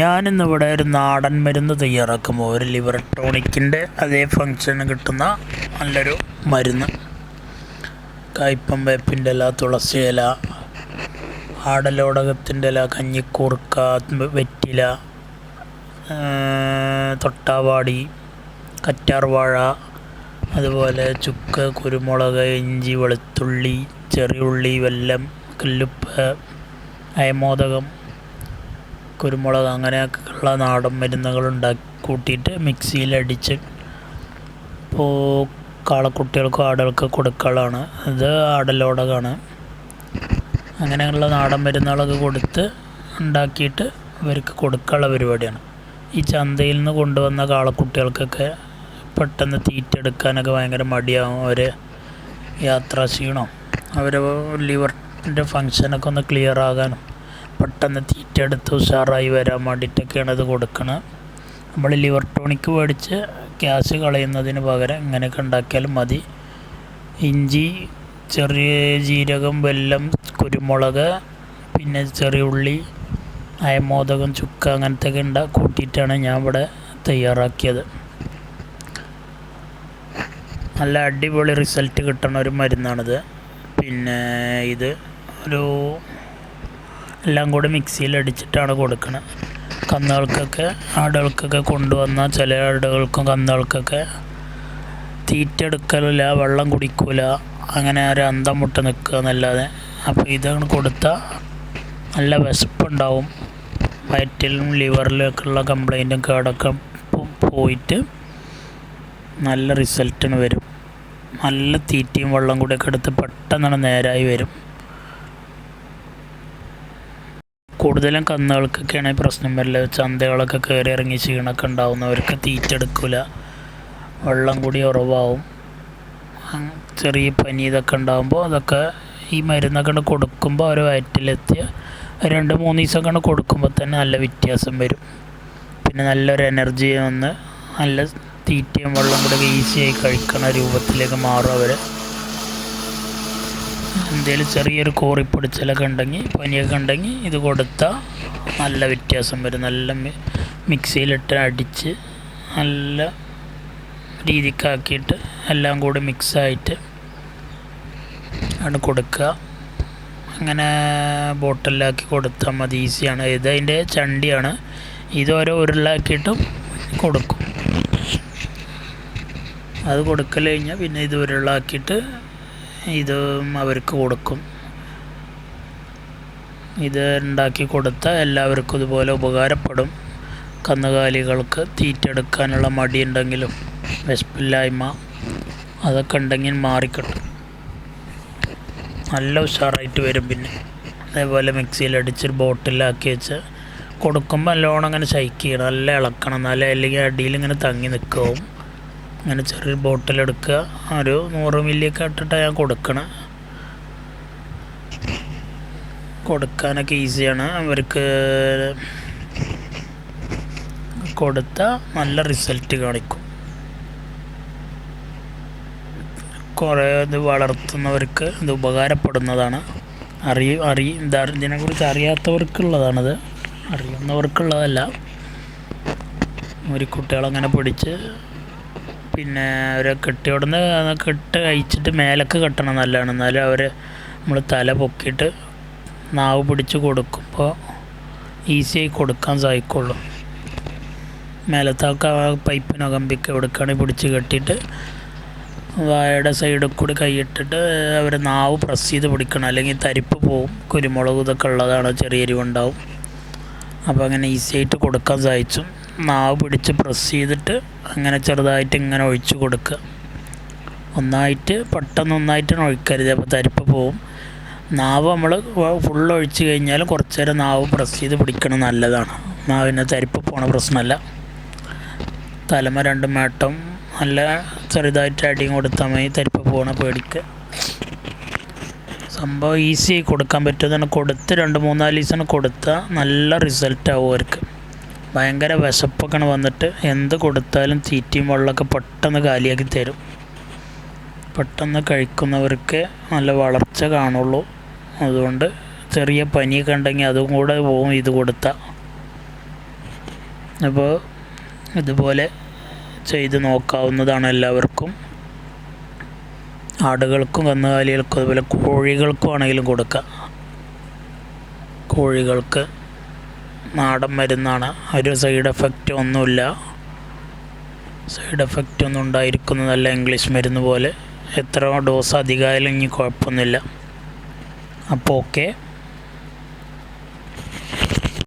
ഞാനിന്നിവിടെ ഒരു നാടൻ മരുന്ന് തയ്യാറാക്കുമ്പോൾ ഒരു ലിവർ ടോണിക്കിൻ്റെ അതേ ഫങ്ഷന് കിട്ടുന്ന നല്ലൊരു മരുന്ന്. കയ്പം വേപ്പിൻ്റെ ഇല, തുളസി ഇല, ആടലോടകത്തിൻ്റെ ഇല, കഞ്ഞിക്കൂർക്ക, വെറ്റില, തൊട്ടാവാടി, കറ്റാർവാഴ, അതുപോലെ ചുക്ക്, കുരുമുളക്, ഇഞ്ചി, വെളുത്തുള്ളി, ചെറിയുള്ളി, വെല്ലം, കല്ലുപ്പ്, അയമോദകം, കുരുമുളക്, അങ്ങനെയൊക്കെയുള്ള നാടൻ മരുന്നുകൾ കൂട്ടിയിട്ട് മിക്സിയിലടിച്ച് ഇപ്പോൾ കാളക്കുട്ടികൾക്കും ആടുകൾക്ക് കൊടുക്കാനുള്ളതാണ്. ഇത് ആടലോടകമാണ്. അങ്ങനെയുള്ള നാടൻ മരുന്നുകളൊക്കെ കൊടുത്ത് ഉണ്ടാക്കിയിട്ട് ഇവർക്ക് കൊടുക്കാനുള്ള പരിപാടിയാണ്. ഈ ചന്തയിൽ നിന്ന് കൊണ്ടുവന്ന കാളക്കുട്ടികൾക്കൊക്കെ പെട്ടെന്ന് തീറ്റെടുക്കാനൊക്കെ ഭയങ്കര മടിയാവും. അവർ യാത്രാക്ഷീണം, അവർ ലിവറിൻ്റെ ഫങ്ഷനൊക്കെ ഒന്ന് ക്ലിയർ ആകാനും പെട്ടെന്ന് തീറ്റെടുത്ത് ഉഷാറായി വരാൻ വേണ്ടിയിട്ടൊക്കെയാണ് ഇത് കൊടുക്കുന്നത്. നമ്മൾ ലിവർ ടോണിക്ക് മേടിച്ച് ഗ്യാസ് കളയുന്നതിന് പകരം ഇങ്ങനെയൊക്കെ ഉണ്ടാക്കിയാലും മതി. ഇഞ്ചി, ചെറിയ ജീരകം, വെല്ലം, കുരുമുളക്, പിന്നെ ചെറിയ ഉള്ളി, അയമോദകം, ചുക്ക്, അങ്ങനത്തെയൊക്കെ കൂട്ടിയിട്ടാണ് ഞാൻ ഇവിടെ തയ്യാറാക്കിയത്. നല്ല അടിപൊളി റിസൾട്ട് കിട്ടുന്ന ഒരു മരുന്നാണിത്. പിന്നെ ഇത് ഒരു എല്ലാം കൂടി മിക്സിയിൽ അടിച്ചിട്ടാണ് കൊടുക്കുന്നത്. കന്നുകൾക്കൊക്കെ ആടുകൾക്കൊക്കെ കൊണ്ടുവന്ന ചില ആടുകൾക്കും കന്നുകൾക്കൊക്കെ തീറ്റ എടുക്കലില്ല, വെള്ളം കുടിക്കില്ല, അങ്ങനെ ഒരു അന്തം മുട്ട നിൽക്കുക എന്നല്ലാതെ. അപ്പോൾ ഇതാണ് കൊടുത്താൽ നല്ല വിശപ്പുണ്ടാവും. വയറ്റിലും ലിവറിലൊക്കെയുള്ള കംപ്ലൈൻറ്റും കേടൊക്കെ പോയിട്ട് നല്ല റിസൾട്ടിന് വരും. നല്ല തീറ്റയും വെള്ളം കൂടിയൊക്കെ എടുത്ത് പെട്ടെന്നാണ് നേരായി വരും. കൂടുതലും കന്നുകൾക്കൊക്കെയാണ് പ്രശ്നം വരില്ല. ചന്തകളൊക്കെ കയറി ഇറങ്ങി ക്ഷീണമൊക്കെ ഉണ്ടാവുന്നവർക്ക് തീറ്റ എടുക്കില്ല, വെള്ളം കൂടി ഉറവാവും. ചെറിയ പനി ഇതൊക്കെ ഉണ്ടാകുമ്പോൾ അതൊക്കെ ഈ മരുന്നൊക്കെ കൊടുക്കുമ്പോൾ അവർ വയറ്റിലെത്തിയ 2-3 ദിവസമൊക്കെ കൊടുക്കുമ്പോൾ തന്നെ നല്ല വ്യത്യാസം വരും. പിന്നെ നല്ലൊരു എനർജി വന്ന് നല്ല തീറ്റയും വെള്ളം കൂടെ ഈസിയായി കഴിക്കണ രൂപത്തിലേക്ക് മാറും അവർ. എന്തെങ്കിലും ചെറിയൊരു കോറിപ്പൊടിച്ചിലൊക്കെ ഉണ്ടെങ്കിൽ, പനിയൊക്കെ ഉണ്ടെങ്കിൽ ഇത് കൊടുത്താൽ നല്ല വ്യത്യാസം വരും. നല്ല മിക്സിയിലിട്ട് അടിച്ച് നല്ല രീതിക്കാക്കിയിട്ട് എല്ലാം കൂടി മിക്സായിട്ട് ആണ് കൊടുക്കുക. അങ്ങനെ ബോട്ടിലാക്കി കൊടുത്താൽ മതി, ഈസിയാണ്. ഇത് അതിൻ്റെ ചണ്ടിയാണ്. ഇത് ഓരോ ഉരുളാക്കിയിട്ടും കൊടുക്കും. അത് കൊടുക്കൽ കഴിഞ്ഞാൽ പിന്നെ ഇത് ഉരുളാക്കിയിട്ട് ഇതും അവർക്ക് കൊടുക്കും. ഇത് ഉണ്ടാക്കി കൊടുത്താൽ എല്ലാവർക്കും ഇതുപോലെ ഉപകാരപ്പെടും. കന്നുകാലികൾക്ക് തീറ്റെടുക്കാനുള്ള മടിയുണ്ടെങ്കിലും വിശപ്പില്ലായ്മ അതൊക്കെ ഉണ്ടെങ്കിൽ മാറിക്കിട്ടും, നല്ല ഉഷാറായിട്ട് വരും. പിന്നെ അതേപോലെ മിക്സിയിലടിച്ചൊരു ബോട്ടിലാക്കി വെച്ച് കൊടുക്കുമ്പോൾ നല്ലോണം അങ്ങനെ ഷെയ്ക്ക് ചെയ്യണം, നല്ല ഇളക്കണം, എന്നാലേ അല്ലെങ്കിൽ അടിയിൽ ഇങ്ങനെ തങ്ങി നിൽക്കും. അങ്ങനെ ചെറിയ ബോട്ടിലെടുക്കുക, ഒരു 100 മില്ലിയൊക്കെ ഇട്ടിട്ടാണ് ഞാൻ കൊടുക്കണം. കൊടുക്കാനൊക്കെ ഈസിയാണ്. അവർക്ക് കൊടുത്താൽ നല്ല റിസൾട്ട് കാണിക്കും. കുറേ ഇത് വളർത്തുന്നവർക്ക് ഇത് ഉപകാരപ്പെടുന്നതാണ്. ഇതിനെക്കുറിച്ച് അറിയാത്തവർക്കുള്ളതാണിത്, അറിയുന്നവർക്കുള്ളതല്ല. ഒരു കുട്ടികളങ്ങനെ പിടിച്ച് പിന്നെ അവരെ കെട്ടിയോടുന്ന് കെട്ട് കഴിച്ചിട്ട് മേലൊക്കെ കെട്ടണം, നല്ലതാണ്. എന്നാലും അവർ നമ്മൾ തല പൊക്കിയിട്ട് നാവ് പിടിച്ച് കൊടുക്കുമ്പോൾ ഈസിയായി കൊടുക്കാൻ സാധിക്കുള്ളൂ. മേലത്തൊക്കെ പൈപ്പിനോ കമ്പിക്ക് എടുക്കുകയാണെങ്കിൽ പിടിച്ച് കെട്ടിയിട്ട് വായയുടെ സൈഡിൽ കൂടി കൈയിട്ടിട്ട് അവർ നാവ് പ്രസ് ചെയ്ത് പിടിക്കണം, അല്ലെങ്കിൽ തരിപ്പ് പോവും. കുരുമുളക് ഇതൊക്കെ ഉള്ളതാണ്, ചെറിയ എരിവുണ്ടാവും. അപ്പോൾ അങ്ങനെ ഈസിയായിട്ട് കൊടുക്കാൻ സാധിച്ചു. നാവ് പിടിച്ച് പ്രസ് ചെയ്തിട്ട് അങ്ങനെ ചെറുതായിട്ട് ഇങ്ങനെ ഒഴിച്ച് കൊടുക്കുക. പെട്ടെന്ന് ഒഴിക്കരുത്, അപ്പോൾ തരിപ്പ് പോവും. നാവ് നമ്മൾ ഫുള്ള് ഒഴിച്ച് കഴിഞ്ഞാലും കുറച്ച് നേരം നാവ് പ്രസ് ചെയ്ത് പിടിക്കണം, നല്ലതാണ്. നാവിന് തരിപ്പ് പോണ പ്രശ്നമല്ല. തലമ 2 മേട്ടം നല്ല ചെറുതായിട്ട് അടിയും കൊടുത്താൽ മതി, തരിപ്പ് പോകണ പേടിക്കുക. സംഭവം ഈസിയായി കൊടുക്കാൻ പറ്റുന്നതാണ്. കൊടുത്ത് 2-3-4 ദിവസം കൊടുത്താൽ നല്ല റിസൾട്ടാവും അവർക്ക്. ഭയങ്കര വിശപ്പൊക്കെ വന്നിട്ട് എന്ത് കൊടുത്താലും തീറ്റയും വെള്ളമൊക്കെ പെട്ടെന്ന് കാലിയാക്കി തരും. പെട്ടെന്ന് കഴിക്കുന്നവർക്ക് നല്ല വളർച്ച കാണുള്ളൂ. അതുകൊണ്ട് ചെറിയ പനിയൊക്കെ ഉണ്ടെങ്കിൽ അതും കൂടെ പോവും ഇത് കൊടുത്താൽ. അപ്പോൾ ഇതുപോലെ ചെയ്ത് നോക്കാവുന്നതാണ് എല്ലാവർക്കും. ആടുകൾക്കും കന്നുകാലികൾക്കും അതുപോലെ കോഴികൾക്കും ആണെങ്കിലും കൊടുക്കാം. കോഴികൾക്ക് നാടൻ മരുന്നാണ്, ഒരു സൈഡ് എഫക്റ്റ് ഒന്നുമില്ല. സൈഡ് എഫക്റ്റ് ഒന്നും ഉണ്ടായിരിക്കുന്നതല്ല ഇംഗ്ലീഷ് മരുന്ന് പോലെ. എത്ര ഡോസ് അധികമായാലും ഇനി കുഴപ്പമൊന്നുമില്ല. അപ്പോൾ ഓക്കെ.